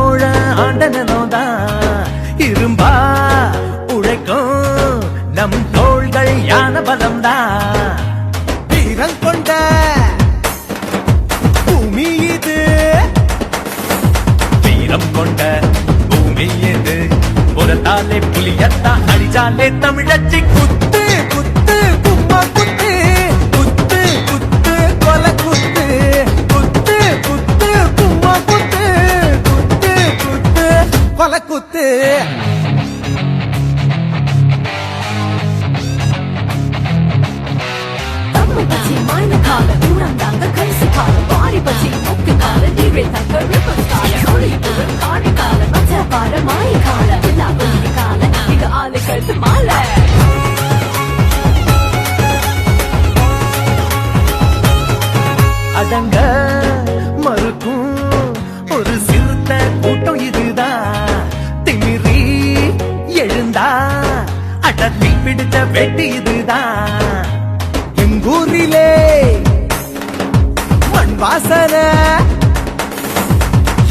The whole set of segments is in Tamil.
சோழ ஆண்டனோதான் இரும்பா உழைக்கும் நம் தோள்கள் யான பலம்தான் வீரம் கொண்ட பூமி இது வீரம் கொண்ட பூமி இது புறத்தாலே புலியத்தா அடிச்சாலே தமிழச்சி குத்து குத்து கும்மா குத்து குத்து குத்து கொலை குத்து குத்து குத்து கும்மா குத்து குத்து குத்து கொலை குத்து கால தூரம் தாங்க கரிசு கால பாரி பச்சி முக்கு கால நீரை தங்க ரிப்பன் கால ஒளி புகழ் காணி கால மச்ச பார மாய கால எல்லா புள்ளி கால இங்க ஆளு கழுத்து மாலை அடங்க மறுக்கும் ஒரு சிறுத்த கூட்டம் இதுதான் திமிரி எழுந்தா அடத்தி பிடிச்ச வெட்டி இதுதான் எங்கூரிலே மண் வாசனை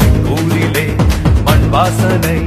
எங்கூரிலே மண் வாசனை